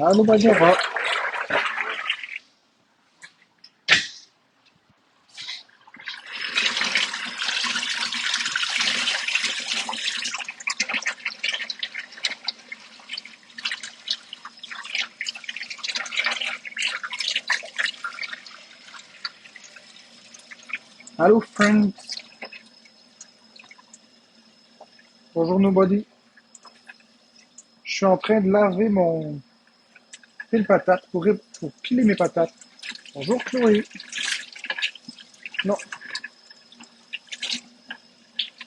Allô, vas-y, on va. Allô, friends. Bonjour, nobody. Je suis en train de laver mon pile patate pour piler mes patates. Bonjour, Chloé. Non,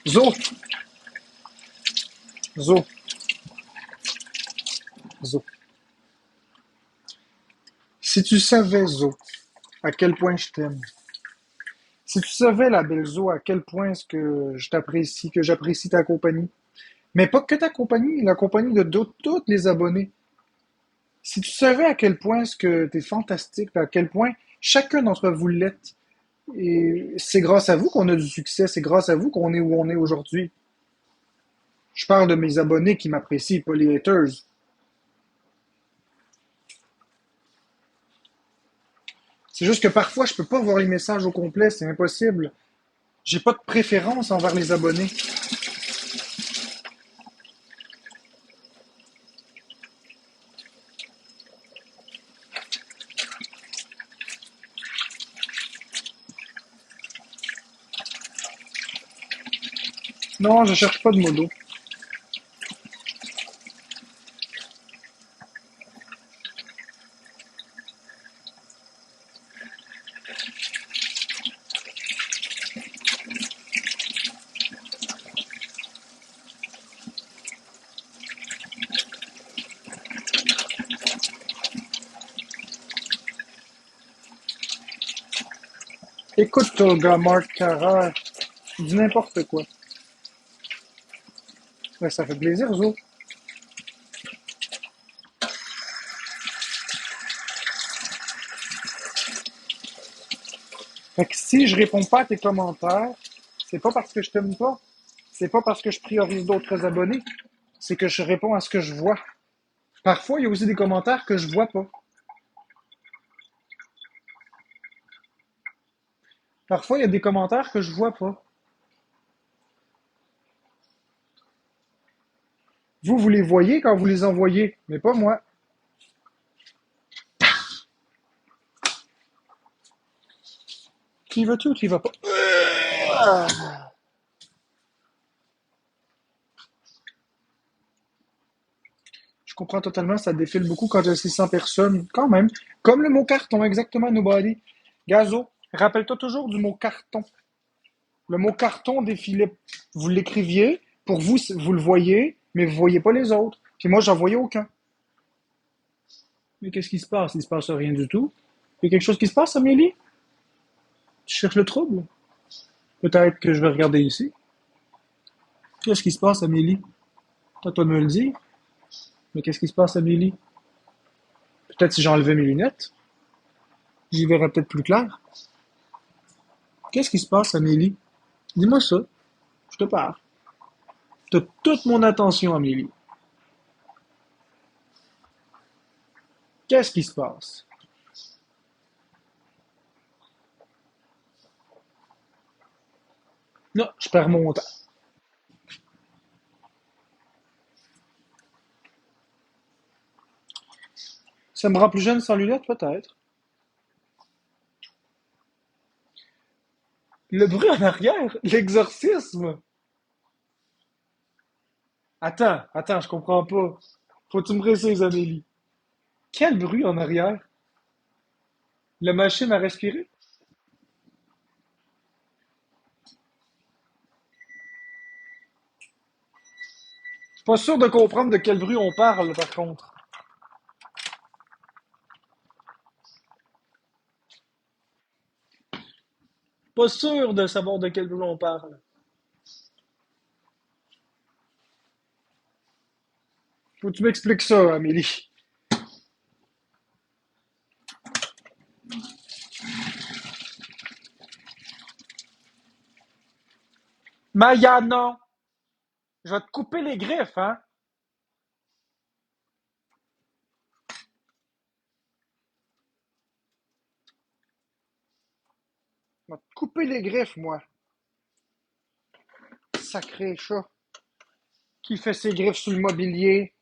Zo. Zo. Zo. Si tu savais, Zo, à quel point je t'aime. Si tu savais, la belle Zo, à quel point est-ce que je t'apprécie, que j'apprécie ta compagnie. Mais pas que ta compagnie, la compagnie de tous les abonnés. Si tu savais à quel point est-ce que t'es fantastique, à quel point chacun d'entre vous l'êtes, et c'est grâce à vous qu'on a du succès, c'est grâce à vous qu'on est où on est aujourd'hui. Je parle de mes abonnés qui m'apprécient, pas les haters. C'est juste que parfois, je peux pas voir les messages au complet, c'est impossible. J'ai pas de préférence envers les abonnés. Non, je cherche pas de modo. Écoute, ton gars Marc Carrère, tu dis n'importe quoi. Ben, ça fait plaisir, Zo. Fait que si je réponds pas à tes commentaires, c'est pas parce que je t'aime pas. C'est pas parce que je priorise d'autres abonnés. C'est que je réponds à ce que je vois. Parfois, il y a aussi des commentaires que je vois pas. Parfois, il y a des commentaires que je vois pas. Vous, vous les voyez quand vous les envoyez, mais pas moi. Tu y vas-tu ou tu y vas pas? Je comprends totalement, ça défile beaucoup quand j'ai 600 personnes, quand même. Comme le mot carton, exactement, nobody. Gazo, rappelle-toi toujours du mot carton. Le mot carton défilait, vous l'écriviez, pour vous, vous le voyez, mais vous voyez pas les autres. Puis moi, j'en voyais aucun. Mais qu'est-ce qui se passe? Il se passe rien du tout. Il y a quelque chose qui se passe, Amélie? Tu cherches le trouble? Peut-être que je vais regarder ici. Qu'est-ce qui se passe, Amélie? Toi, toi de me le dire. Mais qu'est-ce qui se passe, Amélie? Peut-être si j'enlevais mes lunettes, j'y verrais peut-être plus clair. Qu'est-ce qui se passe, Amélie? Dis-moi ça. Je te parle. T'as toute mon attention, Amélie. Qu'est-ce qui se passe? Non, je perds mon temps. Ça me rend plus jeune sans lunettes, peut-être. Le bruit en arrière? L'exorcisme? Attends, je comprends pas. Faut que tu me précises, Amélie. Quel bruit en arrière? La machine à respirer? Pas sûr de comprendre de quel bruit on parle, par contre. Pas sûr de savoir de quel bruit on parle. Faut que tu m'expliques ça, Amélie. Maya, non! Je vais te couper les griffes, hein? couper les griffes, moi. Sacré chat. Qui fait ses griffes sur le mobilier?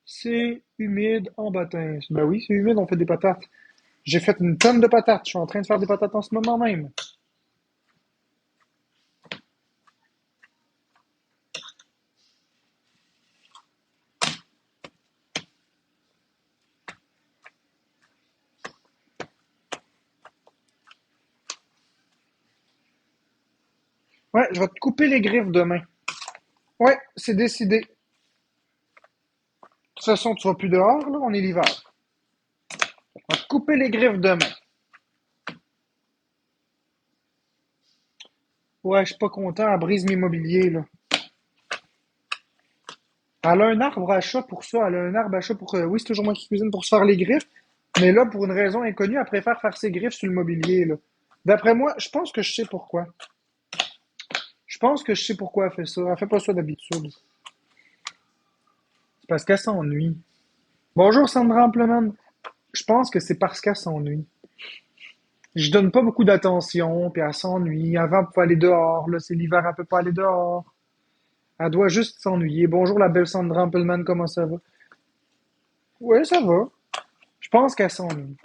C'est humide en baptême. Ben oui, c'est humide, on fait des patates. J'ai fait une tonne de patates. Je suis en train de faire des patates en ce moment même. Ouais, je vais te couper les griffes demain. Ouais, c'est décidé. De toute façon, tu vas plus dehors, là, on est l'hiver. On va te couper les griffes demain. Ouais, je suis pas content, elle brise mes mobiliers, là. Elle a un arbre à chat pour ça, elle a un arbre à chat pour... oui, c'est toujours moi qui cuisine pour se faire les griffes, mais là, pour une raison inconnue, elle préfère faire ses griffes sur le mobilier, là. D'après moi, je pense que je sais pourquoi. Je pense que je sais pourquoi elle fait ça. Elle fait pas ça d'habitude. C'est parce qu'elle s'ennuie. Bonjour Sandra Ampleman. Je pense que c'est parce qu'elle s'ennuie. Je donne pas beaucoup d'attention, puis elle s'ennuie. Avant, elle pouvait aller dehors. Là, c'est l'hiver, elle peut pas aller dehors. Elle doit juste s'ennuyer. Bonjour la belle Sandra Ampleman, comment ça va? Oui, ça va. Je pense qu'elle s'ennuie.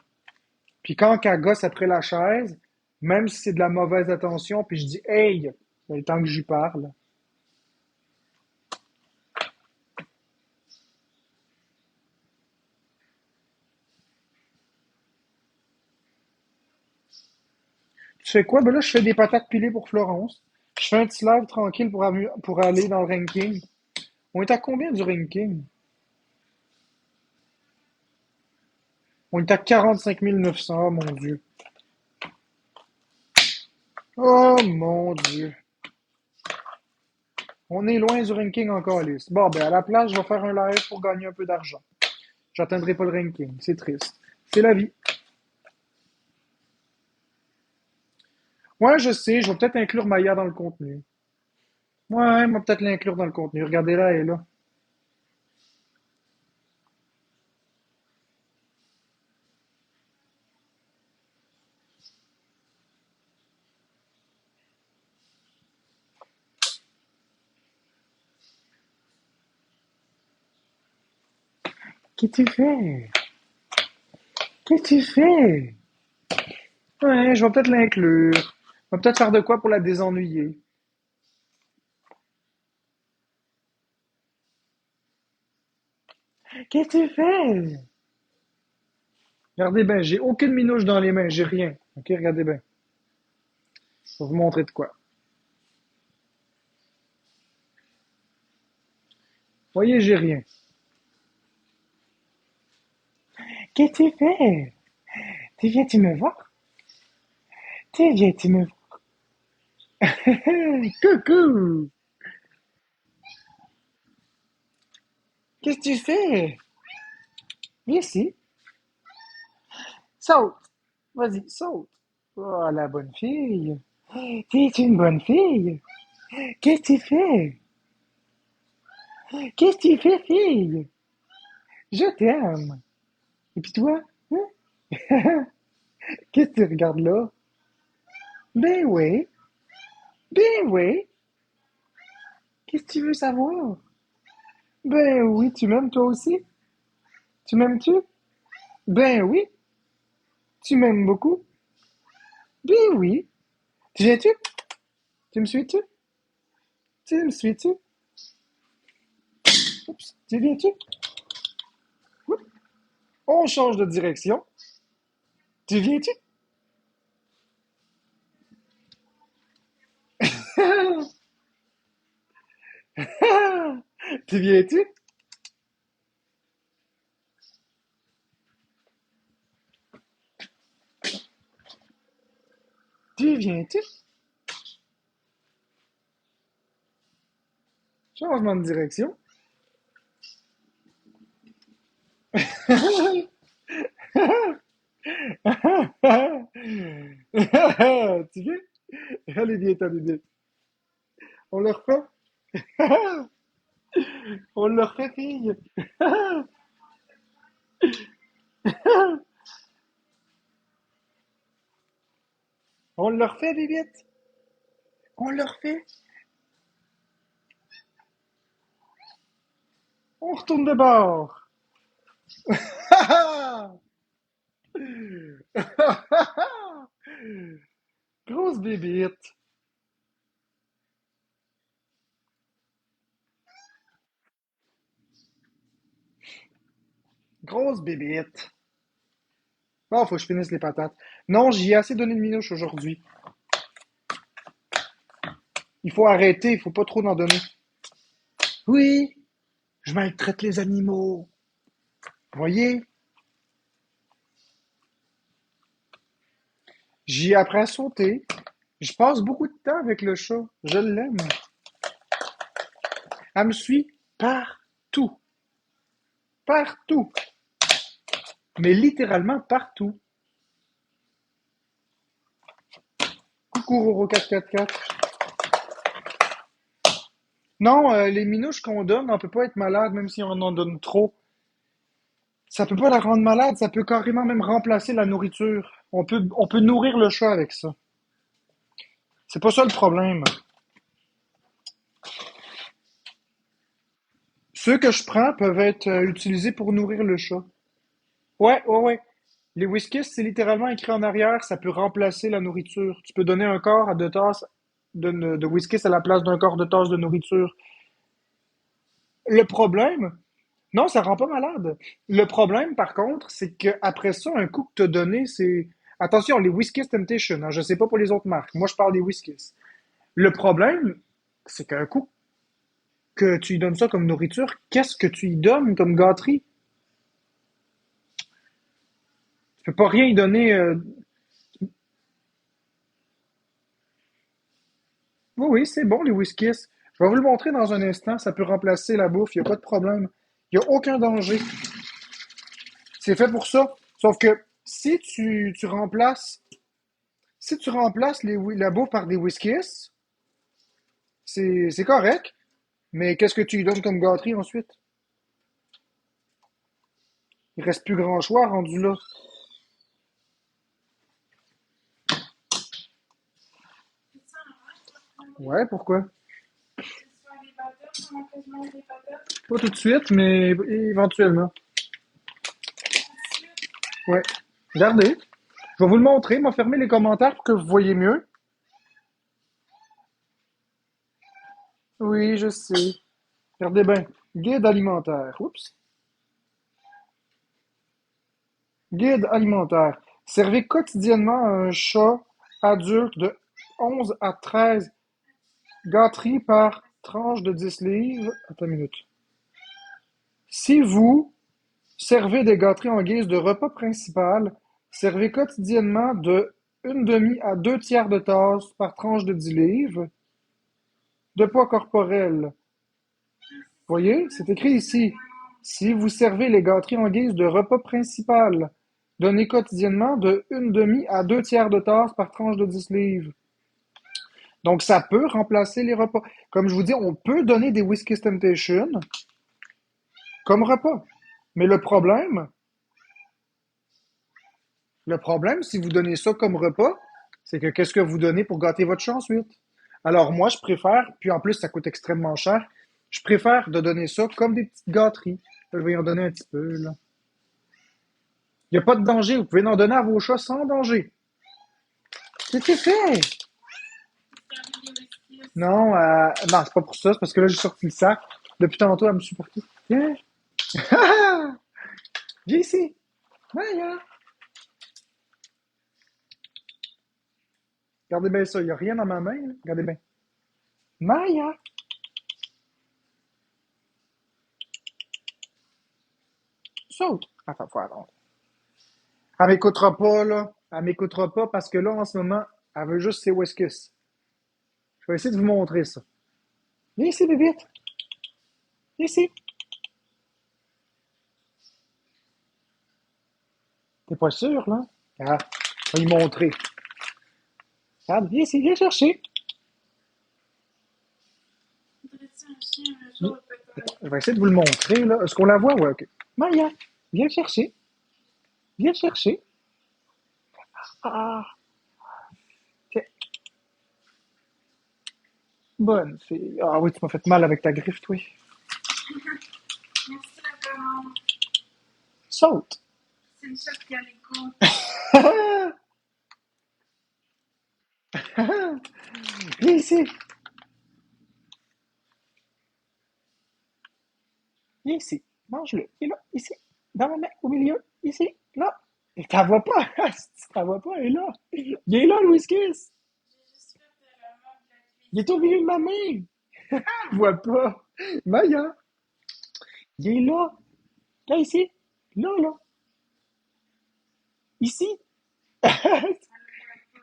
Puis quand elle gosse après la chaise, même si c'est de la mauvaise attention, puis je dis hey, il est temps que j'y parle. Tu fais quoi? Ben là, je fais des patates pilées pour Florence. Je fais un petit live tranquille pour aller dans le ranking. On est à combien du ranking? On est à 45 900, oh mon Dieu. Oh mon Dieu. On est loin du ranking encore, Alice. Bon, ben à la place, je vais faire un live pour gagner un peu d'argent. J'atteindrai pas le ranking. C'est triste. C'est la vie. Ouais, je sais, je vais peut-être inclure Maya dans le contenu. Ouais, on va peut-être l'inclure dans le contenu. Regardez là, elle est là. Qu'est-ce que tu fais? Qu'est-ce que tu fais? Ouais, je vais peut-être l'inclure. On va peut-être faire de quoi pour la désennuyer. Qu'est-ce que tu fais? Regardez bien, j'ai aucune minouche dans les mains, j'ai rien. Ok, regardez bien. Je vais vous montrer de quoi. Voyez, j'ai rien. Qu'est-ce que tu fais? Tu viens-tu me voir? Tu viens-tu me voir? Coucou! Qu'est-ce que tu fais? Viens ici. Saute. Vas-y, saute. Oh, la bonne fille. T'es une bonne fille. Qu'est-ce que tu fais? Qu'est-ce que tu fais, fille? Je t'aime. Et puis toi? Hein? Qu'est-ce que tu regardes là? Ben oui. Ben oui. Qu'est-ce que tu veux savoir? Ben oui, tu m'aimes toi aussi? Tu m'aimes-tu? Ben oui. Tu m'aimes beaucoup? Ben oui. Tu viens-tu? Tu me suis-tu? Tu me suis-tu? Oups. Tu viens-tu? Oups. On change de direction. Tu viens-tu? Tu viens-tu? Tu viens-tu? Changement de direction. Tu viens? Allez, viens, t'as bébé. On le refait? On le refait, fille. On le refait, Bébite? On le refait? On retourne de bord. Grosse Bébite. Grosse Bébite. Bon, faut que je finisse les patates. Non, j'y ai assez donné de minouche aujourd'hui. Il faut arrêter, il faut pas trop en donner. Oui, je maltraite les animaux. Voyez, j'y apprends à sauter. Je passe beaucoup de temps avec le chat. Je l'aime. Elle me suit partout. Partout. Mais littéralement partout. Coucou Roro 444. Non, les minouches qu'on donne, on peut pas être malade même si on en donne trop. Ça peut pas la rendre malade, ça peut carrément même remplacer la nourriture. On peut nourrir le chat avec ça. C'est pas ça le problème. Ceux que je prends peuvent être utilisés pour nourrir le chat. Ouais, ouais, ouais. Les whisky, c'est littéralement écrit en arrière, ça peut remplacer la nourriture. Tu peux donner un quart à 2 tasses de whisky à la place d'un quart de tasse de nourriture. Le problème, non, ça rend pas malade. Le problème, par contre, c'est qu'après ça, un coup que t'as donné, c'est... Attention, les Whiskeys Temptation, hein, je sais pas pour les autres marques. Moi, je parle des Whiskeys. Le problème, c'est qu'un coup que tu lui donnes ça comme nourriture, qu'est-ce que tu y donnes comme gâterie? Tu peux pas rien y donner. Oui, oui, c'est bon, les Whiskeys. Je vais vous le montrer dans un instant. Ça peut remplacer la bouffe, il n'y a pas de problème. Il n'y a aucun danger. C'est fait pour ça. Sauf que si tu remplaces la bouffe par des Whiskeys, c'est correct. Mais qu'est-ce que tu lui donnes comme gâterie ensuite? Il reste plus grand choix rendu là. Ouais, pourquoi? Pas tout de suite, mais éventuellement. Ouais. Regardez. Je vais vous le montrer. M'a fermé les commentaires pour que vous voyez mieux. Oui, je sais. Regardez bien. Guide alimentaire. Oups. Guide alimentaire. Servez quotidiennement à un chat adulte de 11 à 13 gâteries par tranche de 10 livres. Attends une minute. Si vous servez des gâteries en guise de repas principal, servez quotidiennement de une demi à 2 tiers de tasse par tranche de 10 livres de poids corporel. Voyez, c'est écrit ici. Si vous servez les gâteries en guise de repas principal, donnez quotidiennement de une demi à 2 tiers de tasse par tranche de 10 livres. Donc, ça peut remplacer les repas. Comme je vous dis, on peut donner des Whisky Temptation comme repas. Mais le problème, si vous donnez ça comme repas, c'est que qu'est-ce que vous donnez pour gâter votre chat ensuite? Alors moi, je préfère, puis en plus, ça coûte extrêmement cher, je préfère de donner ça comme des petites gâteries. Je vais en donner un petit peu, là. Il n'y a pas de danger, vous pouvez en donner à vos chats sans danger. C'est fait! Non, non, c'est pas pour ça, c'est parce que là, j'ai sorti le sac. Depuis tantôt, elle me supporte. Viens! Viens ici! Maya! Regardez bien ça, il n'y a rien dans ma main, là. Regardez bien. Maya! Saute! Attends, faut attendre. Elle m'écoutera pas, là. Elle m'écoutera pas parce que là, en ce moment, elle veut juste ses whiskas. Je vais essayer de vous montrer ça. Viens ici, bébite. Viens ici. T'es pas sûr, là? Ah, je vais lui montrer. Regarde, viens ici, viens chercher. Je vais essayer de vous le montrer, là. Est-ce qu'on la voit? Ouais, ok. Maya, viens chercher. Viens chercher. Ah, Bonne fille. Ah oui, tu m'as fait mal avec ta griffe, toi. Merci la commande. Saute. C'est une chef qui a l'écho. Viens ici. Viens ici. Mange-le. Il est là, ici. Dans ma main, au milieu. Ici. Là. Et t'en vois pas. Tu t'en vois pas, il est là. Il est là, le whisky. J'ai juste fait le mode de la Il est au milieu de ma main. Je vois pas. Maya. Il est là. Là, ici. Là, là. Ici.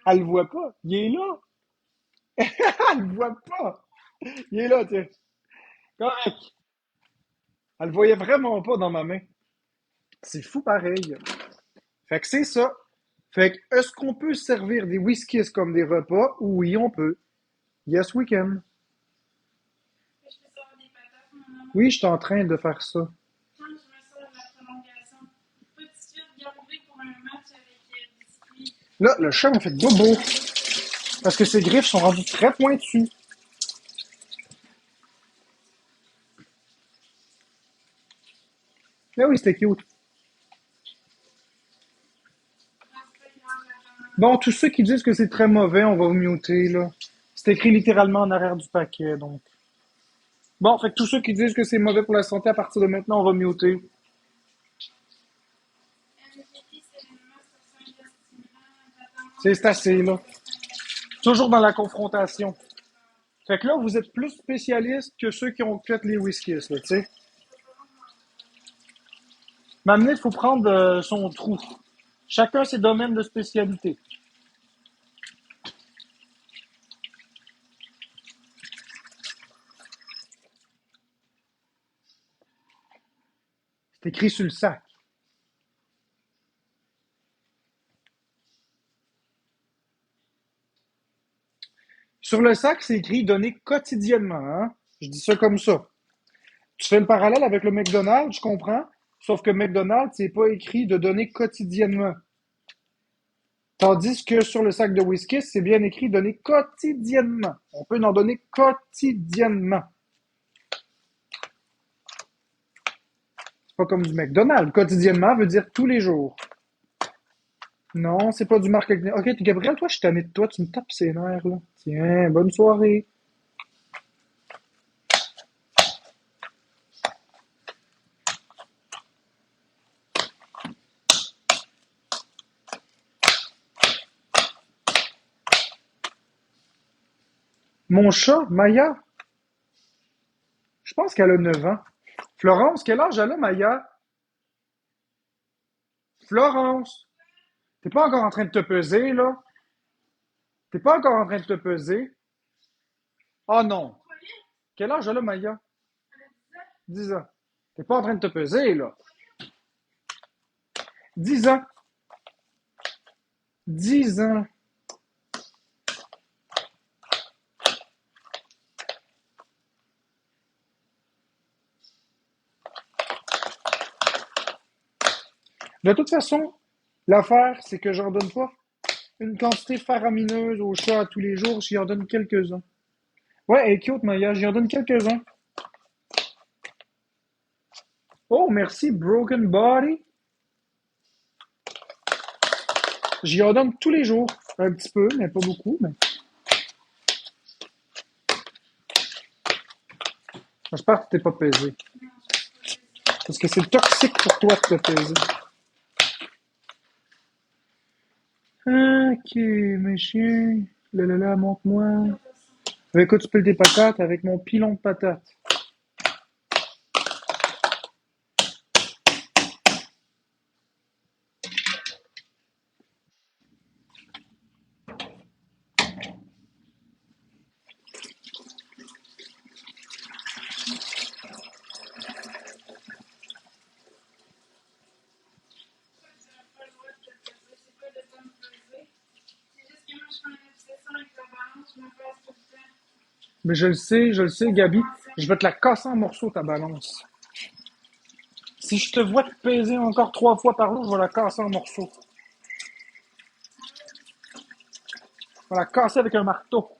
Elle le voit pas. Il est là. Elle le voit pas. Il est là, tiens. Correct. Elle le voyait vraiment pas dans ma main. C'est fou pareil. Fait que c'est ça. Fait que, est-ce qu'on peut servir des whiskies comme des repas? Oui, on peut. Yes, we can. Je fais ça des patates, maman. Oui, je suis en train de faire ça. Quand je me sers la prolongation, petite suite gardée pour un match avec biscuits. Là, le chat m'a fait bobo. Parce que ses griffes sont rendues très pointues. Ah oui, c'était cute. Bon, tous ceux qui disent que c'est très mauvais, on va vous muter, là. C'est écrit littéralement en arrière du paquet, donc. Bon, fait que tous ceux qui disent que c'est mauvais pour la santé, à partir de maintenant, on va muter. MGP, c'est une masse sur 5 stimulants. C'est assez, là. Toujours dans la confrontation. Fait que là, vous êtes plus spécialiste que ceux qui ont fait les whiskies, là, tu sais. Maintenant, il faut prendre son trou. Chacun ses domaines de spécialité. C'est écrit sur le sac. Sur le sac, c'est écrit donner quotidiennement. Hein? Je dis ça comme ça. Tu fais le parallèle avec le McDonald's, je comprends. Sauf que McDonald's, c'est pas écrit de donner quotidiennement. Tandis que sur le sac de whisky, c'est bien écrit donner quotidiennement. On peut en donner quotidiennement. C'est pas comme du McDonald's. Quotidiennement veut dire tous les jours. Non, c'est pas du marketing. Ok, Gabriel, toi, je suis tanné de toi. Tu me tapes ses nerfs, là. Tiens, bonne soirée. Mon chat, Maya, je pense qu'elle a 9 ans. Florence, quel âge elle a, Maya? Florence, t'es pas encore en train de te peser, là? T'es pas encore en train de te peser? Oh non. Quel âge elle a, Maya? 10 ans. T'es pas en train de te peser, là? 10 ans. 10 ans. De toute façon, l'affaire, c'est que j'en donne pas une quantité faramineuse aux chats tous les jours, j'y en donne quelques-uns. Ouais, elle est cute, Maya, j'y en donne quelques-uns. Oh, merci, Broken Body. J'y en donne tous les jours. Un petit peu, mais pas beaucoup. Mais... J'espère que tu t'es pas pesé. Parce que c'est toxique pour toi de te peser. Ok, mes chiens. Là, là, là, montre-moi. Avec quoi tu pèles tes patates? Avec mon pilon de patates. Mais je le sais, Gabi. Je vais te la casser en morceaux, ta balance. Si je te vois te peser encore 3 fois par jour, je vais la casser en morceaux. Je vais la casser avec un marteau.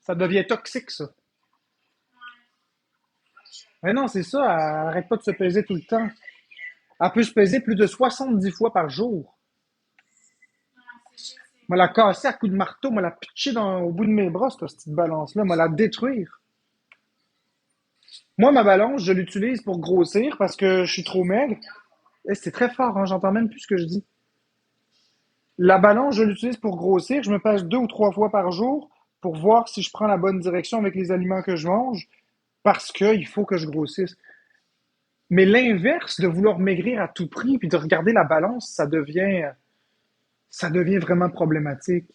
Ça devient toxique, ça. Mais non, c'est ça, elle arrête pas de se peser tout le temps. Elle peut se peser plus de 70 fois par jour. Non, c'est vrai, c'est Moi, la casser à coups de marteau, moi, la pitcher au bout de mes bras, cette petite balance-là, moi, la détruire. Moi, ma balance, je l'utilise pour grossir parce que je suis trop maigre. Et c'est très fort, hein, j'entends même plus ce que je dis. La balance, je l'utilise pour grossir. Je me pèse 2 ou 3 fois par jour pour voir si je prends la bonne direction avec les aliments que je mange parce qu'il faut que je grossisse. Mais l'inverse de vouloir maigrir à tout prix puis de regarder la balance, ça devient vraiment problématique.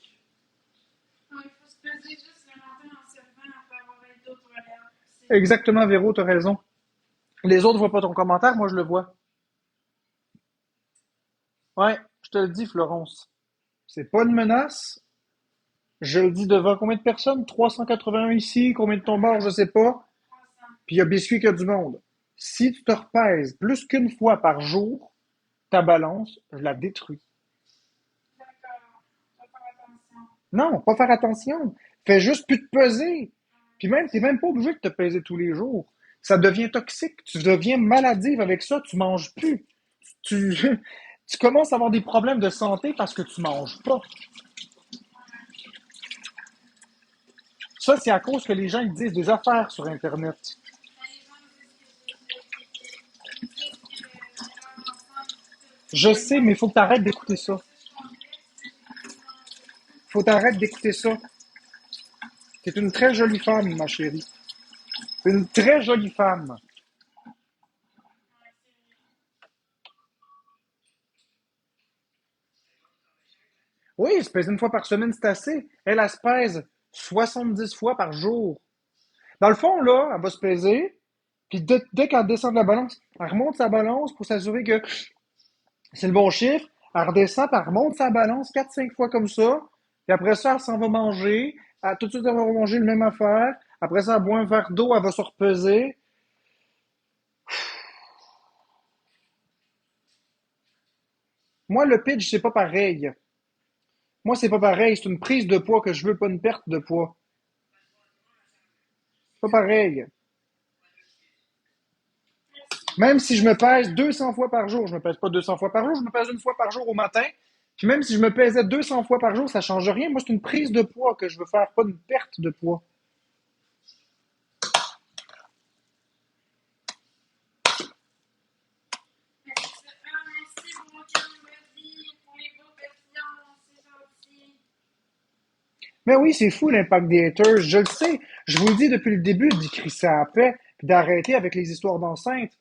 non, il faut se peser juste le matin en se levant après avoir été aux toilettes. C'est tout. Exactement, Véro, tu as raison. Les autres voient pas ton commentaire, moi je le vois. Ouais, je te le dis, Florence. C'est pas une menace. Je le dis devant combien de personnes? 381 ici, combien de tombeurs, je sais pas. 300. Puis il y a biscuit qu'il y a du monde. Si tu te repèses plus qu'une fois par jour, ta balance, je la détruis. D'accord. Faut faire attention. Non, pas faire attention. Fais juste plus te peser. Puis même, t'es même pas obligé de te peser tous les jours. Ça devient toxique. Tu deviens maladive avec ça. Tu manges plus. Tu, tu commences à avoir des problèmes de santé parce que tu manges pas. Ça, c'est à cause que les gens ils disent des affaires sur Internet. Mais les gens me disent que ils leur enfant, Je mais sais, moi, mais il faut que tu arrêtes d'écouter ça. grossesse complexe, j'ai plus mangé. Faut que tu arrêtes d'écouter ça. C'est une très jolie femme, ma chérie. C'est une très jolie femme. Ouais, c'est vrai. Oui, se pèse une fois par semaine, c'est assez. Elle se pèse 70 fois par jour. Dans le fond, là, elle va se peser, puis dès qu'elle descend de la balance, elle remonte sa balance pour s'assurer que c'est le bon chiffre. Elle redescend, puis elle remonte sa balance 4 5 fois comme ça. Puis après ça, elle s'en va manger. Tout de suite, elle va manger le même affaire. Après ça, elle boit un verre d'eau, elle va se repeser. Moi, le pitch, c'est pas pareil. Moi, c'est pas pareil. C'est une prise de poids que je veux, pas une perte de poids. C'est pas pareil. Merci, Même si je me merci. pèse 200 fois par jour, je me pèse pas 200 fois par jour, je me pèse une fois par jour au matin. Puis même si je me pesais 200 fois par jour, ça change rien. Moi, c'est une prise de poids que je veux faire, pas une perte de poids. Mais c'est ça. Ah, merci pour vos camembert, pour les beaux papillons, c'est gentil. Mais oui, c'est fou l'impact des haters. Je le sais. Je vous le dis depuis le début d'y crisser à la paix, puis d'arrêter avec les histoires d'enceintes.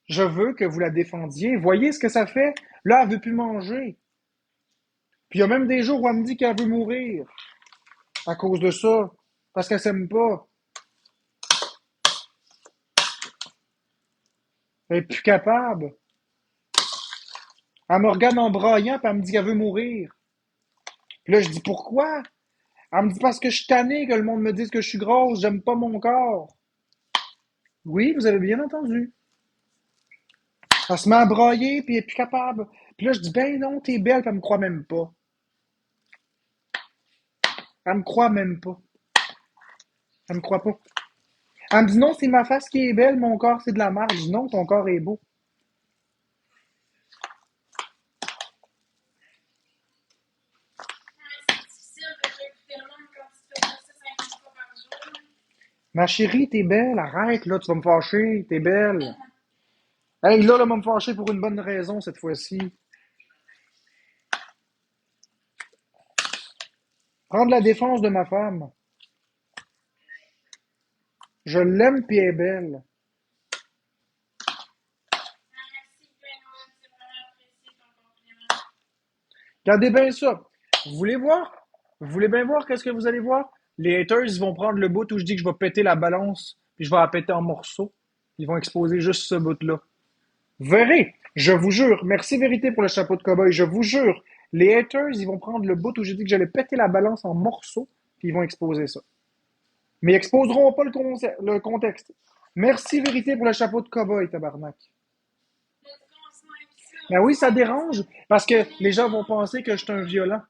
Je veux que vous la défendiez. Voyez ce que ça fait. Là, elle veut plus manger. Puis il y a même des jours où elle me dit qu'elle veut mourir à cause de ça. Parce qu'elle s'aime pas. Elle est plus capable. Elle me regarde en braillant, puis elle me dit qu'elle veut mourir. Puis là, je dis pourquoi? Elle me dit parce que je suis tannée que le monde me dise que je suis grosse, j'aime pas mon corps. Oui, vous avez bien entendu. Elle se met à brailler, puis elle est plus capable. Puis là, je dis, ben non, t'es belle, puis elle me croit même pas. Elle me croit même pas. Elle me croit pas. Elle me dit, non, c'est ma face qui est belle, mon corps, c'est de la merde. Je dis, non, ton corps est beau. Ouais, c'est difficile de réécouter le monde quand tu fais ça 50 fois par jour. Ma chérie, t'es belle, arrête, là, tu vas me fâcher, t'es belle. Hey, là, elle va me fâcher pour une bonne raison cette fois-ci. Prendre la défense de ma femme. Je l'aime, puis elle est belle. Ah, merci, Benoît, c'est vraiment apprécié ton compliment. Regardez bien ça. Vous voulez voir? Vous voulez bien voir qu'est-ce que vous allez voir? Les haters, ils vont prendre le bout où je dis que je vais péter la balance, puis je vais la péter en morceaux. Ils vont exposer juste ce bout-là. Vous verrez, je vous jure. Merci Vérité pour le chapeau de cow-boy. Je vous jure, les haters, ils vont prendre le bout où j'ai dit que j'allais péter la balance en morceaux, puis ils vont exposer ça. Mais ils exposeront pas le contexte. Merci Vérité pour le chapeau de cow-boy, tabarnak. Let's go, on snipe ça, Ben on oui, ça snipe ça. dérange, parce que On est les gens là. vont penser que je suis un violent.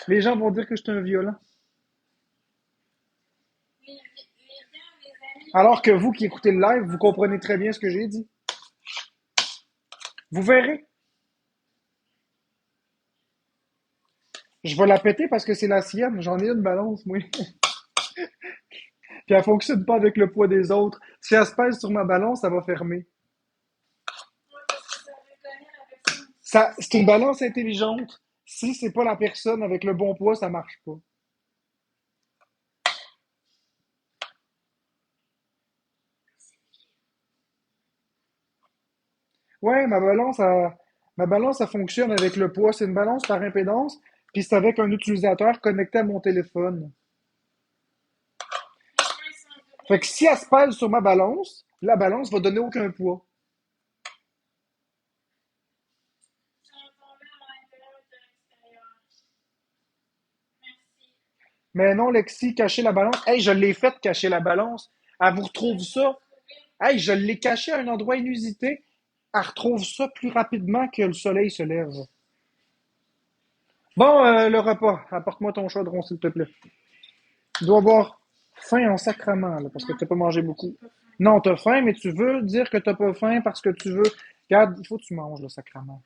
Les gens vont dire que je suis un violent. Les gars, les amis, Alors que vous qui écoutez le live, vous comprenez très bien ce que j'ai dit. Vous verrez. Je vais la péter parce que c'est la sienne. J'en ai une balance, moi. Puis elle fonctionne pas avec le poids des autres. Si elle se pèse sur ma balance, ça va fermer. moi, parce que ça reconnaît la personne qui Ça, se c'est une pèse. balance intelligente. Si c'est pas la personne avec le bon poids, ça marche pas. Ouais, ma balance, ça fonctionne avec le poids. C'est une balance par impédance. Puis c'est avec un utilisateur connecté à mon téléphone. Les points sont Fait que doublés, si elle se pèse sur ma balance, la balance va donner aucun poids. sont tombés à l'intérieur et de l'extérieur. Merci. Mais non, Lexi, cacher la balance. Hey, je l'ai fait cacher la balance. Elle vous Je retrouve l'ai ça. trouvé. Hey, je l'ai caché à un endroit inusité. Elle retrouve ça plus rapidement que le soleil se lève. Bon, le repas. Apporte-moi ton chaudron, s'il te plaît. Tu dois avoir faim en sacrement, là, parce que Non, t'as pas mangé j'ai beaucoup. pas faim. Non, t'as faim, mais tu veux dire que t'as pas faim parce que tu veux. Regarde, il faut que tu manges, le sacrement.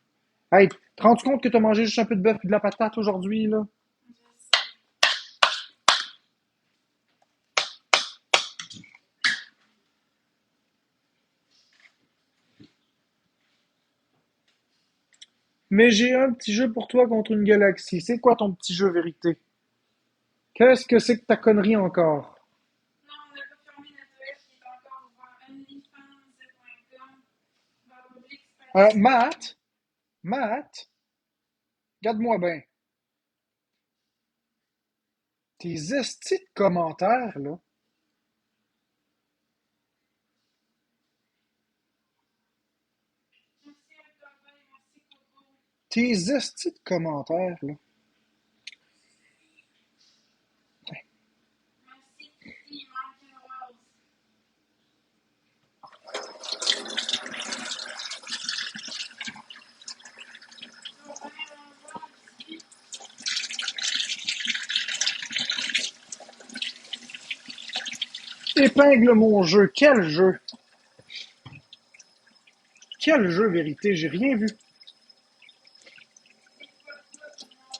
Hey, te rends-tu compte que t'as mangé juste un peu de bœuf et de la patate aujourd'hui, là? Je sais. Mais j'ai un petit jeu pour toi contre une galaxie. C'est quoi ton petit jeu vérité? Qu'est-ce que c'est que ta connerie encore? Non, on n'a pas fermé notre web qui est encore ouvert. Onlyfans.com. Baroblique Spider-Man. Matt, regarde-moi bien. Tes estis de commentaires, là. Merci à toi, merci Coco. Tes estis de commentaires, là. Merci Kitty, Martin Rose. Tu vas venir un jour ici? Épingle mon jeu. Quel jeu? Quel jeu vérité? J'ai rien vu.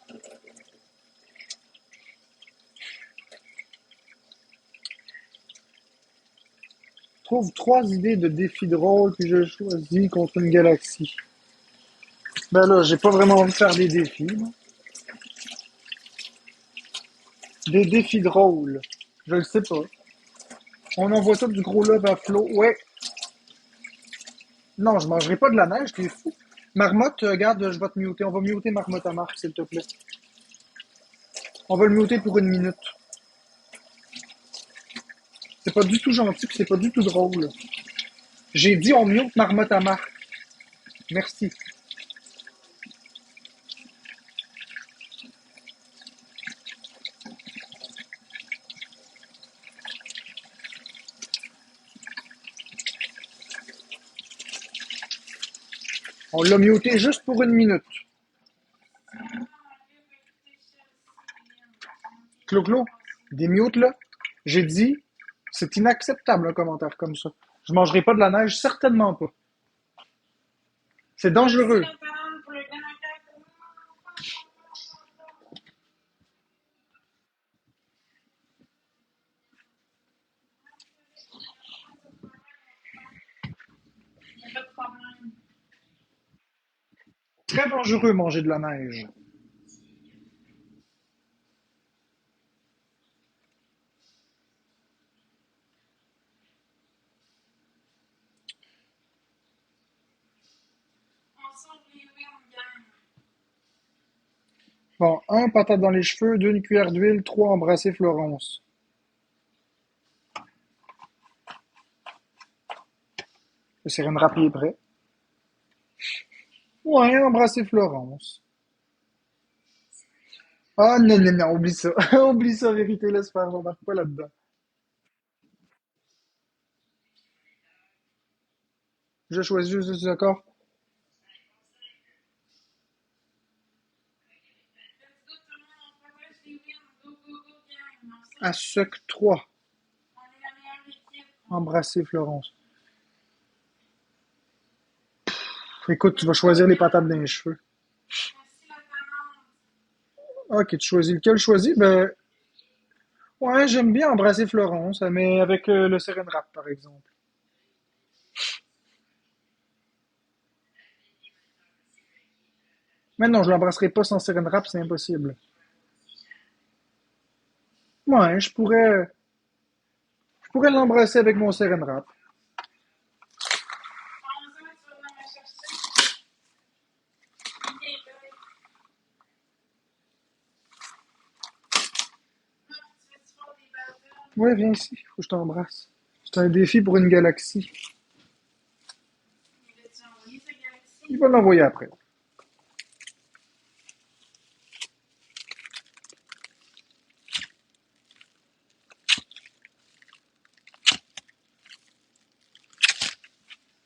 C'est quoi toi ton nom? Trouve trois idées de défis drôles, puis je choisis contre une galaxie. Ben là, j'ai pas vraiment envie de faire des défis, moi. Des défis drôles. Je le sais pas. On envoie tout du gros love à flot. Ouais. Non, je mangerai pas de la neige, t'es fou. Marmotte, regarde, je vais te muter. On va muter Marmotte à Marc, s'il te plaît. On va le muter pour une minute. C'est pas du tout gentil, puis c'est pas du tout drôle. J'ai dit on mute Marmotte à Marc. Merci. On l'a muté juste pour une minute. Si maman enlevée va écouter Chelsea Lynn, manqué l'année Clo-Clo, passée. des mutes là. J'ai dit, c'est inacceptable un commentaire comme ça. Je mangerai pas de la neige, certainement pas. C'est Merci dangereux. la parole pour le démocrate. Il n'y a pas de problème. Très dangereux manger de la neige. On sauve les wins, gang. Bon, un, patate dans les cheveux, deux, une cuillère d'huile, trois, embrasser Florence. Le sirène rapide est prêt. Ouais, embrasser Florence. Ah non, non, non, oublie ça. Oublie ça, vérité, laisse faire, j'embarque pas là-dedans. Je choisis juste d'accord. Let's go, tout le monde, on À sec 3. On est la meilleure équipe. Embrasser Florence. Écoute, tu vas choisir les patates dans les cheveux. Merci la commande. Ok, tu choisis lequel choisis? Ben, ouais, j'aime bien embrasser Florence, mais avec le Seren Rap, par exemple. Mais non, je l'embrasserai pas sans Seren Rap, c'est impossible. Ouais, je pourrais l'embrasser avec mon Seren Rap. 11 ans, tu vas venir me chercher. Ok, bye. Moi, tu veux-tu faire des battles? Ouais, viens ici, faut que je t'embrasse. C'est un défi pour une galaxie. Il va-tu envoyer sa Il galaxie? va l'envoyer après.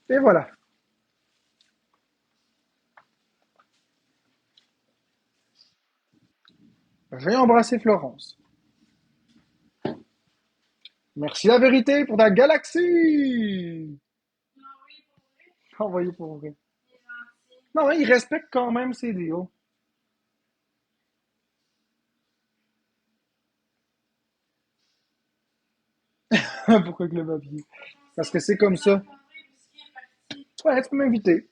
Et voilà. J'ai embrassé Florence. Merci la vérité pour ta galaxie! Non, oui, pour vrai. Envoyé pour vrai. Il est gentil. Non, il respecte quand même ses deals. Pourquoi que le papier? Parce que c'est comme On s'est ça. rencontrés puisqu'il est parti. Ouais, tu peux m'inviter.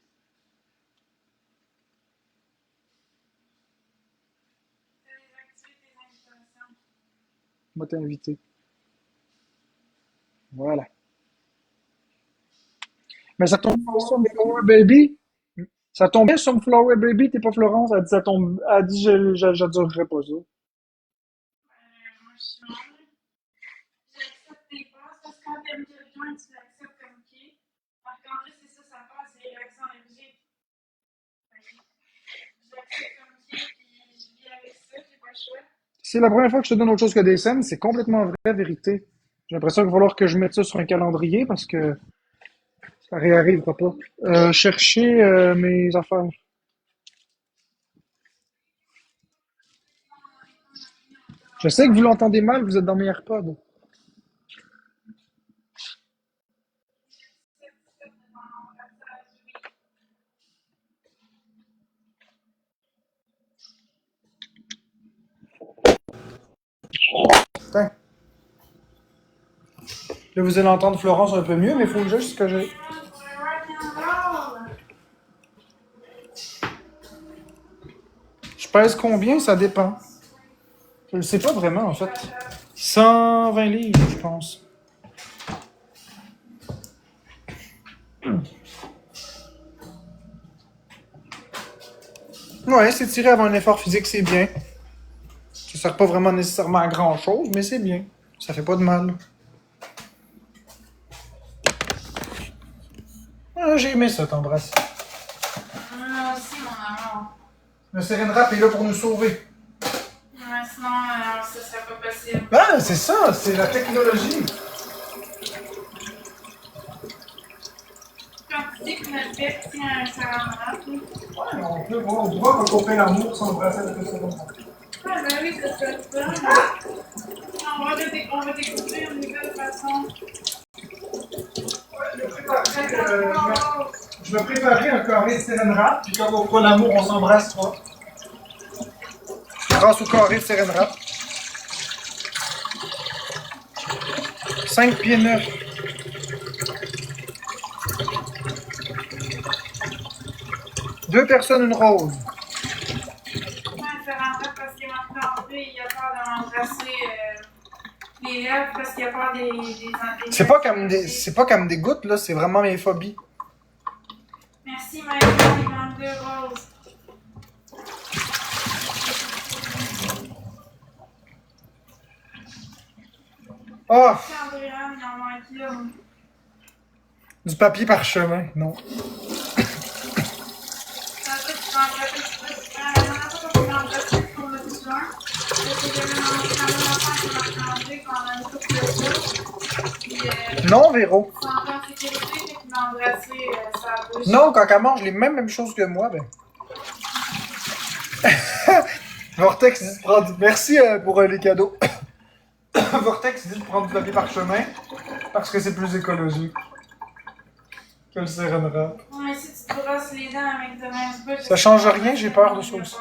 Tu as désactivé tes invitations. Moi t'inviter. Voilà. Mais ça tombe bien, Sunflower Baby. Ça tombe bien, Sunflower Baby, t'es pas Florence. Elle dit, elle dit j'adorerais pas ça. Moi, je suis en. J'accepte tes passes parce que quand t'aimes quelqu'un, tu l'acceptes comme qui est. Marc-André, c'est ça, sa passe, c'est réaction allergique. Je l'accepte comme qui est, puis je vis avec ça, j'ai pas le choix. C'est la première fois que je te donne autre chose que des scènes. C'est complètement vraie vérité. J'ai l'impression qu'il va falloir que je mette ça sur un calendrier parce que ça réarrivera pas. Chercher mes affaires. Je sais que vous l'entendez mal, vous êtes dans mes AirPods. Putain. Là, vous allez entendre Florence un peu mieux, mais il faut juste que je... Je pèse combien? Ça dépend. Je ne sais pas vraiment, en fait. 120 livres, je pense. Ouais, s'étirer avant un effort physique, c'est bien. Ça sert pas vraiment nécessairement à grand chose, mais c'est bien. Ça fait pas de mal. Ah, j'ai aimé ça, t'embrasser. Moi aussi, mon amour. Le Seren Rap est là pour nous sauver. Ouais, sinon, ce serait pas possible. Ah, c'est ça, c'est la technologie. Quand tu dis que notre bec tient un salamandre, Ouais, on peut voir au droit quand on fait l'amour s'embrasser avec le Seren Rap. ah ben oui, ça serait ça. On va découvrir une nouvelle façon. Je me préparais un carré de Seren Rap, puis quand on fera l'amour, on s'embrassera. Grâce au carré de Seren Rap. 5 pieds 9. Deux personnes, une rose. Ouais, ça rendrait parce qu'il m'a planté, il a peur de m'embrasser les lèvres parce qu'il a peur des C'est pas qu'elle me dégoûte, là, c'est vraiment mes phobies. Merci, Michael, il manque deux roses. Ah, Merci, Andréane, il en manque là. du papier parchemin, non. Ça fait que tu m'embrasses. La dernière fois qu'on s'est embrassé, c'est au mois de juin. Parce que j'avais mangé la même affaire que Marc-André pendant une couple de jours. Puis, Non, Véro. sans temps de sécurité, fait qu'il m'a embrassé sa bouche. Non, quand elle mange les mêmes choses que moi, ben. Vortex, merci pour les cadeaux. Vortex dit de prendre du papier parchemin parce que c'est plus écologique que le saran wrap. Ouais, si tu te brosses les dents avec de rince-bouche... Ça change rien, j'ai peur de ça aussi.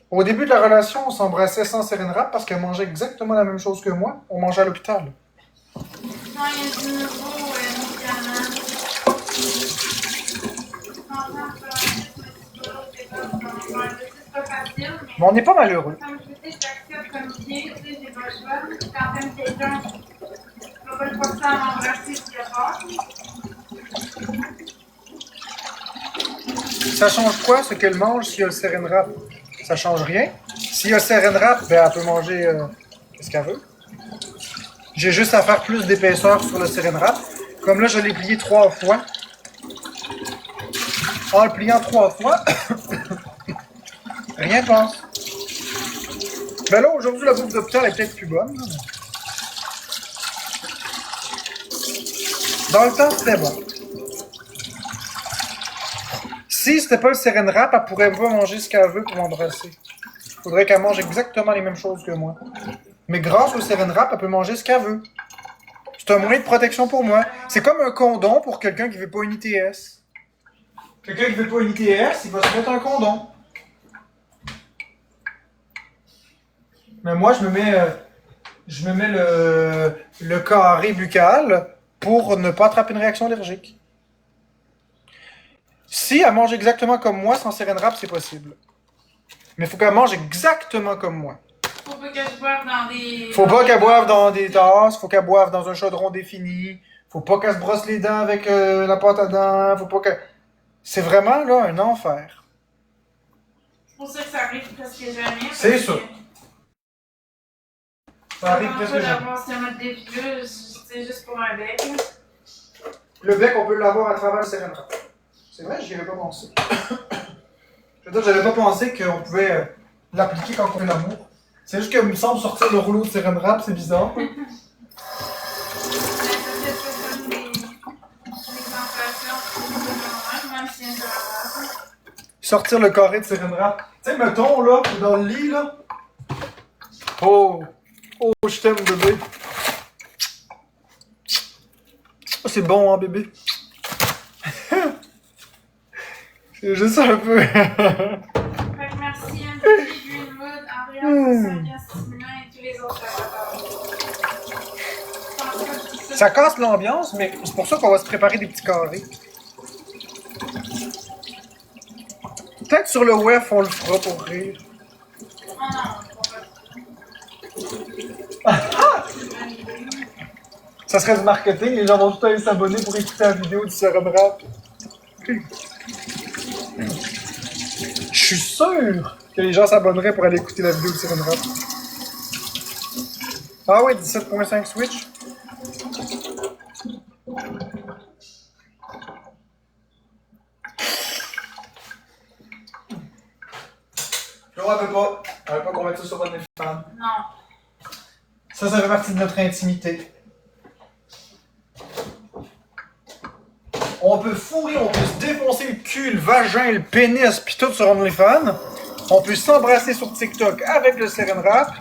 Au début de la relation, on s'embrassait sans saran wrap parce qu'elle mangeait exactement la même chose que moi. On mangeait à l'hôpital. Non, il y a du nouveau médicament. C'est pas facile, Mais mais on n'est pas malheureux. comme je dis, j'accepte comme pied, tu sais, j'ai pas le choix. Quand t'aimes quelqu'un, tu vas pas le forcer à m'embrasser s'il y a pas. Ça change quoi ce qu'elle mange s'il y a le saran wrap? Ça change rien. S'il y a le saran wrap, ben, elle peut manger ce qu'elle veut. J'ai juste à faire plus d'épaisseur sur le saran wrap. Comme là, je l'ai plié 3 fois. En le pliant 3 fois, rien passe. Ben là, aujourd'hui, la bouffe d'hôpital est peut-être plus bonne. Là. Dans le temps, c'était bon. Si c'était pas le saran wrap, elle pourrait pas manger ce qu'elle veut pour m'embrasser. Faudrait qu'elle mange exactement les mêmes choses que moi. Mais grâce au saran wrap, elle peut manger ce qu'elle veut. C'est un moyen de protection pour moi. C'est comme un condom pour quelqu'un qui veut pas une ITS. Quelqu'un qui veut pas une ITS, il va se mettre un condom. Mais moi, je me mets le carré buccal pour ne pas attraper une réaction allergique. Si elle mange exactement comme moi, sans saran wrap, c'est possible. Mais il faut qu'elle mange exactement comme moi. Faut pas que je boive dans des... Faut pas qu'elle boive dans des tasses, faut qu'elle boive dans un chaudron défini. Faut pas qu'elle se brosse les dents avec la pâte à dents. Faut pas que... C'est vraiment là un enfer. C'est pour ça que ça arrive presque jamais. C'est ça. Ça arrive presque jamais. jamais. D'avoir ce mode défileux, c'est juste pour un bec. Le bec, on peut l'avoir à travers le saran wrap. C'est vrai, j'y avais pas pensé. Je veux dire, j'avais pas pensé qu'on pouvait l'appliquer quand on fait l'amour. C'est juste qu'il me semble sortir le rouleau de saran wrap, c'est bizarre. Sortir le carré de saran wrap. Tu sais, mettons, là, dans le lit, là. Oh! Oh, je t'aime, bébé. Oh, c'est bon, hein, bébé. C'est juste un peu. Fait que merci, Anthony, Greenwood, Ariane, Sylvia Stimulant et tous les autres avatars. Ça casse l'ambiance, mais c'est pour ça qu'on va se préparer des petits carrés. Peut-être sur le web, on le fera pour rire. Oh non, Ça serait du marketing, les gens vont tout aller s'abonner pour écouter la vidéo du saran wrap. Je suis sûr que les gens s'abonneraient pour aller écouter la vidéo du saran wrap. Ah ouais, 17.5 Switch. Non, elle veut pas. Elle veut pas qu'on mette ça sur votre téléphone. non. Ça fait partie de notre intimité. On peut fourrer, on peut se défoncer le cul, le vagin, le pénis, pis tout sur OnlyFans. On peut s'embrasser sur TikTok avec le saran wrap.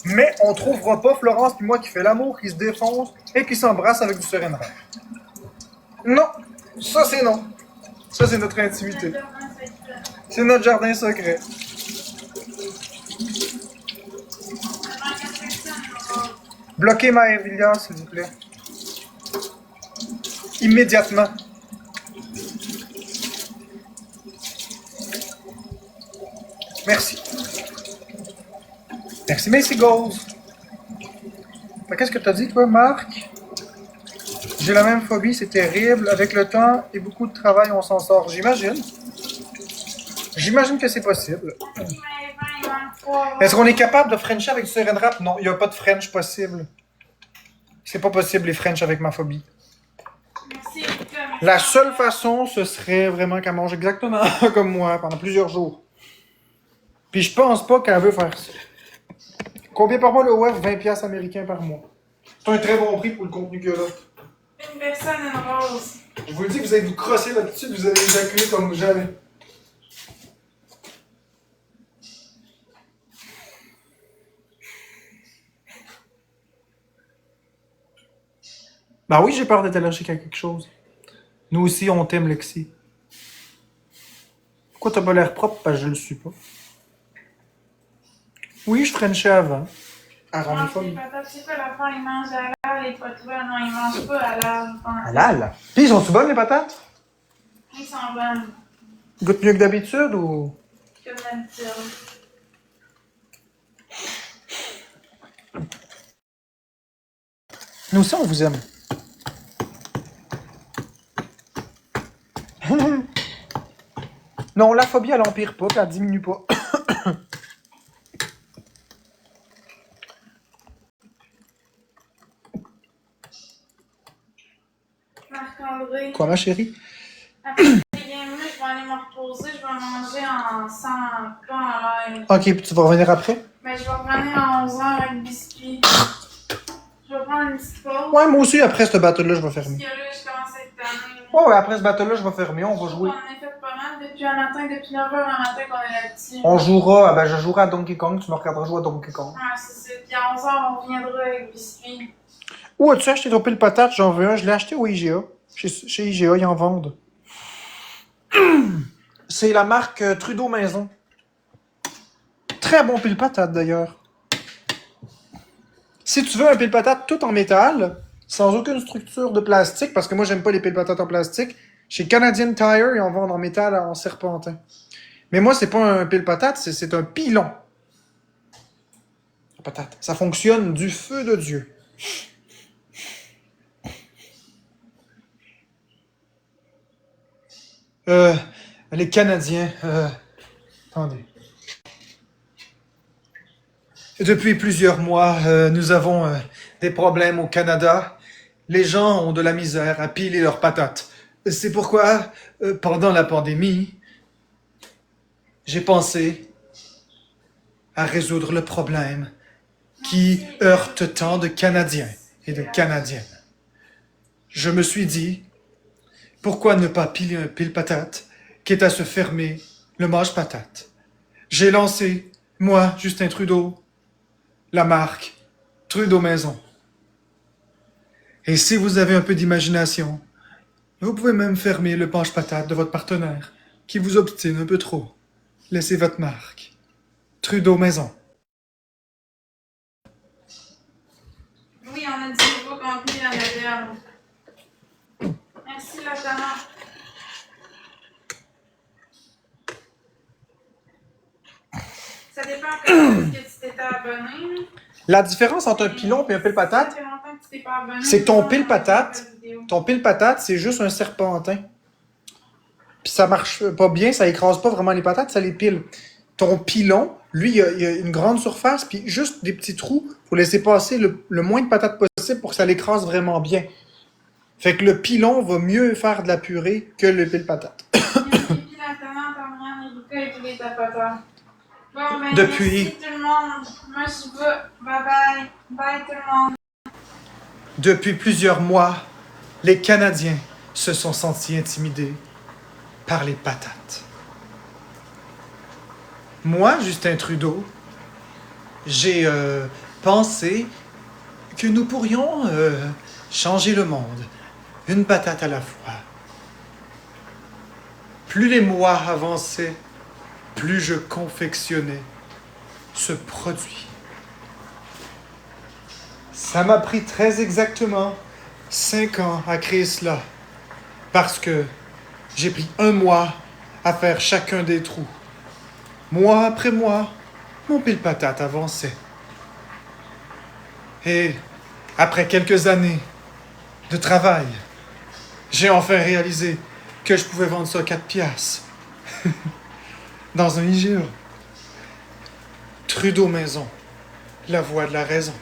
Mais on trouvera pas Florence et moi qui fait l'amour, qui se défonce et qui s'embrasse avec du saran wrap. Non, ça c'est non. Ça c'est notre intimité. C'est notre jardin secret. Bloquez ma Evilia, s'il vous plaît. Immédiatement. Merci. Merci, Macy Goals. Qu'est-ce que t'as dit, toi, Marc? J'ai la même phobie, c'est terrible. Avec le temps et beaucoup de travail, on s'en sort. J'imagine. J'imagine que c'est possible. Est-ce qu'on est capable de Frencher avec du saran wrap? Non, il n'y a pas de French possible. C'est pas possible, les French avec ma phobie. La seule façon, ce serait vraiment qu'elle mange exactement comme moi pendant plusieurs jours. Puis je pense pas qu'elle veut faire ça. Combien par mois le web? 20$ américains par mois. C'est un très bon prix pour le contenu qu'il y a là. Une personne en rose. Je vous le dis que vous allez vous crosser là-dessus, vous allez éjaculer comme jamais. Bah oui, j'ai peur d'être allergique à quelque chose. Nous aussi, on t'aime, Lexi. Pourquoi t'as pas l'air propre? Parce que je le suis pas. Oui, je frenchais avant. Avant mes Mange des femmes. patates, c'est quoi l'affaire? Ils mangent à l'heure, les potelets. Non, ils mangent pas à l'heure, je pense. Halal. Puis, ils sont-tu bonnes, les patates? Ils sont bonnes, Goûtent mieux que d'habitude ou... comme d'habitude. Nous aussi, on vous aime. Non, la phobie, elle empire pas, puis elle diminue pas. Marc-André, Quoi, ma chérie? après les games là, je vais aller me reposer, je vais manger pas en live. Ok, puis tu vas revenir après? Mais je vais revenir à 11h avec biscuit. Je vais prendre une petite pause. Ouais, moi aussi, après ce battle-là, je vais Parce fermer. que là, je commence à être tannée. Ouais, ouais, après ce battle-là, je vais fermer, on va jouer. On en a fait pas mal depuis un matin, depuis 9h un matin qu'on est là-dessus. On jouera, ben je jouerai à Donkey Kong, tu me regarderas jouer à Donkey Kong. Ouais, c'est ça. Puis à 11h, on reviendra avec biscuit. Où as-tu acheté ton pile patate? J'en veux un, je l'ai acheté au IGA. Chez IGA, ils en vendent. C'est la marque Trudeau Maison. Très bon pile patate d'ailleurs. Si tu veux un pile patate tout en métal, sans aucune structure de plastique, parce que moi j'aime pas les piles patates en plastique, chez Canadian Tire, ils en vendent en métal en serpentin. Mais moi, c'est pas un pile patate, c'est un pilon. Patate. Ça fonctionne du feu de Dieu. Les Canadiens. Attendez. Depuis plusieurs mois, nous avons des problèmes au Canada. Les gens ont de la misère à piler leurs patates. C'est pourquoi, pendant la pandémie, j'ai pensé à résoudre le problème qui heurte tant de Canadiens et de Canadiennes. Je me suis dit, pourquoi ne pas piler un pile-patate, quitte à se fermer le mange-patate? J'ai lancé, moi, Justin Trudeau, la marque Trudeau Maison. Et si vous avez un peu d'imagination, vous pouvez même fermer le penche-patate de votre partenaire qui vous obstine un peu trop. Laissez votre marque. Trudeau Maison. Oui, on a dit nouveau contenu dans la verbe. Merci, la tomate. Ça dépend quand que tu t'étais abonné. La différence entre un pilon et un pile-patate, Ça fait longtemps que tu t'es pas abonné. c'est que ton pile-patate, c'est juste un serpentin. Puis ça marche pas bien, ça écrase pas vraiment les patates, ça les pile. Ton pilon, lui, il a une grande surface, puis juste des petits trous pour laisser passer le moins de patates possible pour que ça l'écrase vraiment bien. Fait que le pilon va mieux faire de la purée que le pile-patate. Puis la tomate, Ariane, Erika et tous les tapateurs. Bon, ben, Depuis- merci tout le monde. Moi, je vais. Bye bye. Bye tout le monde. Depuis plusieurs mois, les Canadiens se sont sentis intimidés par les patates. Moi, Justin Trudeau, j'ai pensé que nous pourrions changer le monde, une patate à la fois. Plus les mois avançaient, plus je confectionnais ce produit. Ça m'a pris très exactement 5 ans à créer cela, parce que j'ai pris 1 mois à faire chacun des trous. Mois après mois, mon pile-patate avançait. Et après quelques années de travail, j'ai enfin réalisé que je pouvais vendre ça 4 piastres. Dans un IGA. Trudeau Maison, la voix de la raison.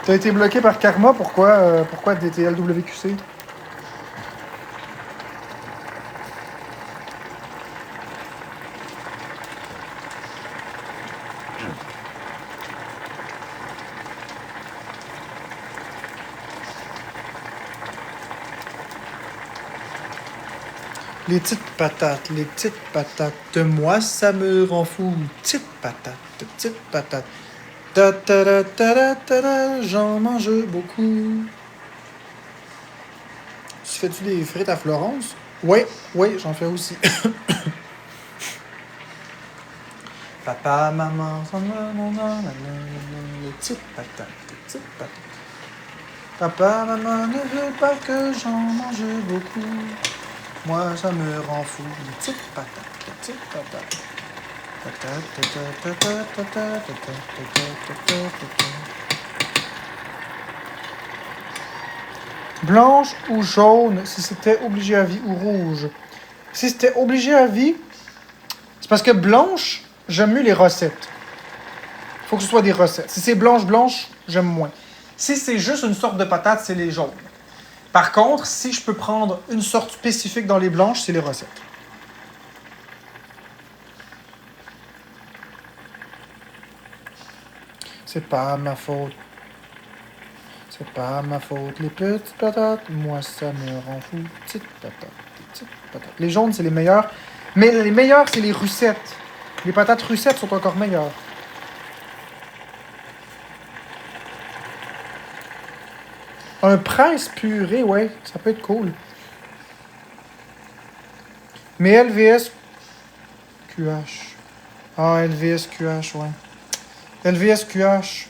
T'as été bloqué par Karma, pourquoi DTLWQC? Les petites patates, moi ça me rend fou. Petites patates. Ta ta ta ta ta ta ta, j'en mange beaucoup. Tu fais-tu des frites à Florence? Oui, oui, j'en fais aussi. Papa, maman, les petites patates, les petites patates. Papa, maman ne veut pas que j'en mange beaucoup. Moi, ça me rend fou. Les petites patates, les petites patates. Blanche ou jaune, si c'était obligé à vie, ou rouge. Si c'était obligé à vie, c'est parce que blanche, j'aime mieux les recettes. Faut que ce soit des recettes. Si c'est blanche, j'aime moins. Si c'est juste une sorte de patate, c'est les jaunes. Par contre, si je peux prendre une sorte spécifique dans les blanches, c'est les recettes. C'est pas ma faute. C'est pas ma faute. Les petites patates, moi ça me rend fou. Petites patates. Les jaunes, c'est les meilleurs. Mais les meilleurs, c'est les russettes. Les patates russettes sont encore meilleures. Un presse purée, ouais, ça peut être cool. Mais LVS QH. Ah, LVS QH, ouais. LVS QH.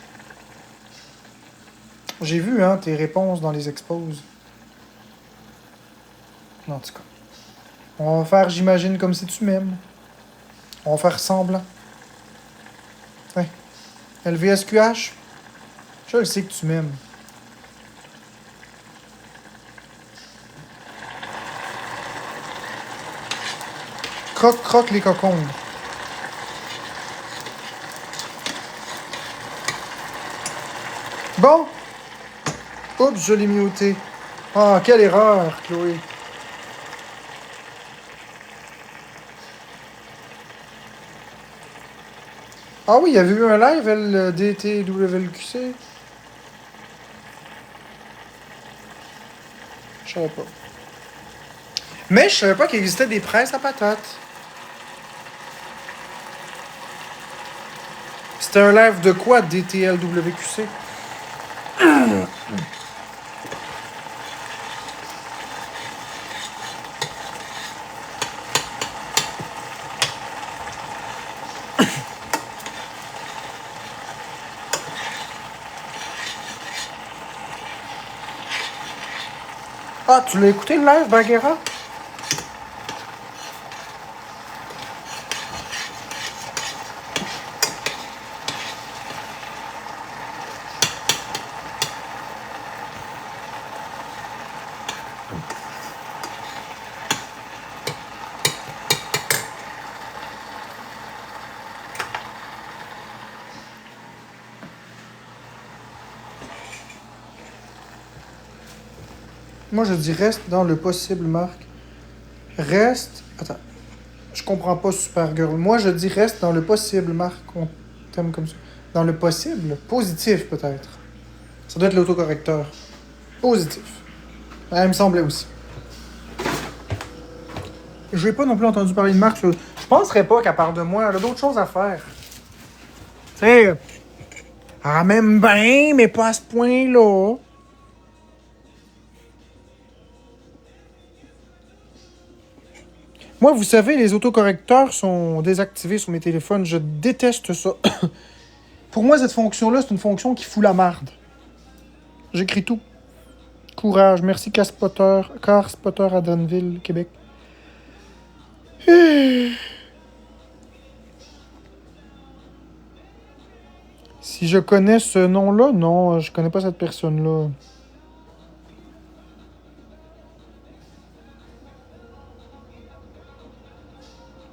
J'ai vu, hein, tes réponses dans les exposes. En tout cas. On va faire, j'imagine, comme si tu m'aimes. On va faire semblant. Ouais. LVS QH. Je le sais que tu m'aimes. Croque les cocombes. Bon. Oups, je l'ai muté. Ah, quelle erreur, Chloé. Ah oui, il y avait eu un live, LDTWLQC. Je savais pas. Mais je savais pas qu'il existait des presses à patates. C'était un live de quoi, DTLWQC? Ah, tu l'as écouté le live, Baguera? Moi, je dis reste dans le possible, Marc. Reste... Attends. Je comprends pas, Supergirl. Moi, je dis reste dans le possible, Marc. On t'aime comme ça. Dans le possible? Positif, peut-être. Ça doit être l'autocorrecteur. Positif. Ah, il me semblait aussi. Je n'ai pas non plus entendu parler de Marc. Je penserais pas qu'à part de moi, elle a d'autres choses à faire. Tu sais... Ah, même bien, mais pas à ce point-là. Moi, vous savez, les autocorrecteurs sont désactivés sur mes téléphones. Je déteste ça. Pour moi, cette fonction-là, c'est une fonction qui fout la marde. J'écris tout. Courage. Merci, Car Spotter à Danville, Québec. Si je connais ce nom-là, non, je connais pas cette personne-là.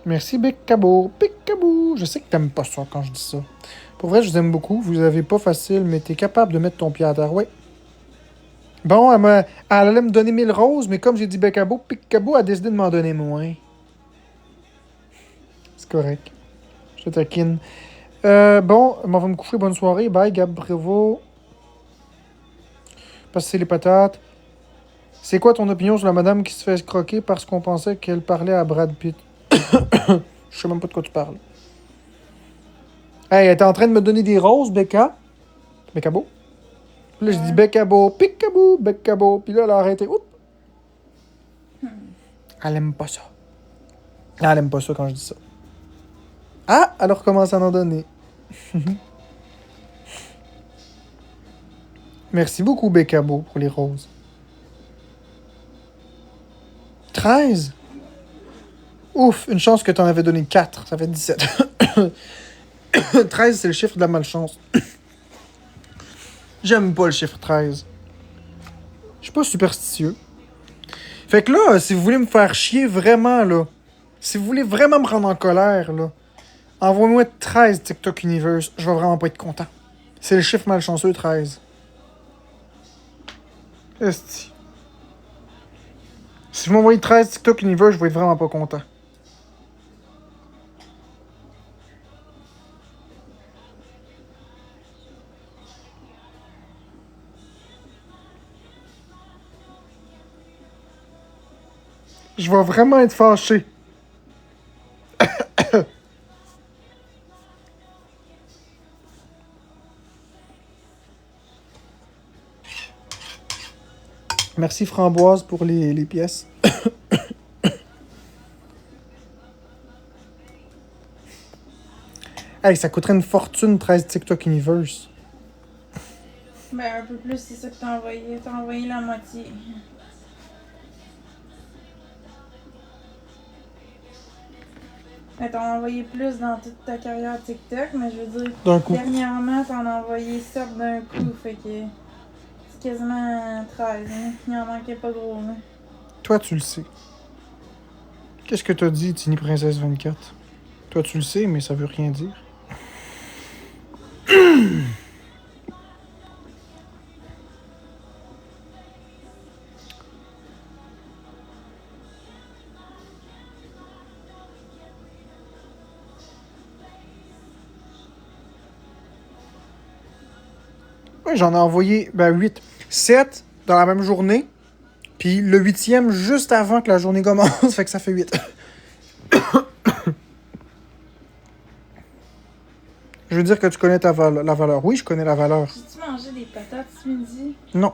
Merci, Beccabo. Beccabo. Je sais que t'aimes pas ça quand je dis ça. Pour vrai, je vous aime beaucoup. Vous avez pas facile, mais t'es capable de mettre ton pied à terre. Ouais. Bon, elle allait me donner 1000 roses, mais comme j'ai dit Beccabo, Piccabo a décidé de m'en donner moins. C'est correct. Je te taquine. Bon, on va me coucher. Bonne soirée. Bye, Gab Prévost. Passez les patates. C'est quoi ton opinion sur la madame qui se fait croquer parce qu'on pensait qu'elle parlait à Brad Pitt? Je sais même pas de quoi tu parles. Hey, elle était en train de me donner des roses, Becca. Beccabo. Puis là, je dis Ouais. Beccabo, Piccaboo, Beccabo. Puis là, elle a arrêté. Oups. Elle aime pas ça. Ah, elle aime pas ça quand je dis ça. Ah, elle recommence à en donner. Merci beaucoup, Beccabo, pour les roses. 13? Ouf, une chance que t'en avais donné 4. Ça fait 17. 13, c'est le chiffre de la malchance. J'aime pas le chiffre 13. Je suis pas superstitieux. Fait que là, si vous voulez me faire chier vraiment, là, si vous voulez vraiment me rendre en colère, là, envoyez-moi 13 TikTok Universe. Je vais vraiment pas être content. C'est le chiffre malchanceux, 13. Esti. Si vous m'envoyez 13 TikTok Universe, je vais être vraiment pas content. Je vais vraiment être fâché. Merci Framboise pour les pièces. Hey, ça coûterait une fortune 13 TikTok Universe. Ben, un peu plus, c'est ça que t'as envoyé. T'as envoyé la moitié. Ben, t'en as envoyé plus dans toute ta carrière TikTok, mais je veux dire, D'un coup. dernièrement, t'en as envoyé 7 d'un coup, fait que c'est quasiment 13, hein. Il en manquait pas gros, hein. Toi, tu le sais. Qu'est-ce que t'as dit, Tini Princesse 24? Toi, tu le sais, mais ça veut rien dire. Ouais, j'en ai envoyé 8. 7 dans la même journée. Puis le 8e juste avant que la journée commence. Fait que ça fait 8. Je veux dire que tu connais la valeur. Oui, je connais la valeur. J'ai-tu mangé des patates ce midi? Non.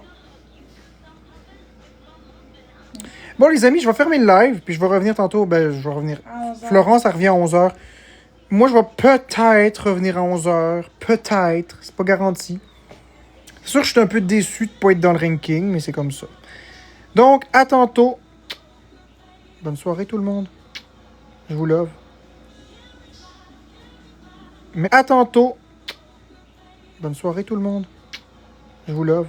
Bon, les amis, je vais fermer le live. Puis je vais revenir tantôt. Ben, je vais revenir. À 11h. Florence, ça revient à 11h. Moi, je vais peut-être revenir à 11h. Peut-être. C'est pas garanti. C'est sûr que je suis un peu déçu de pas être dans le ranking, mais c'est comme ça. Donc, à tantôt. Bonne soirée, tout le monde. Je vous love. Mais à tantôt. Bonne soirée, tout le monde. Je vous love.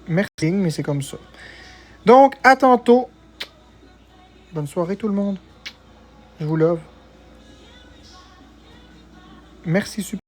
Merci, mais c'est comme ça. Donc, à tantôt. Bonne soirée, tout le monde. Je vous love. Merci, super.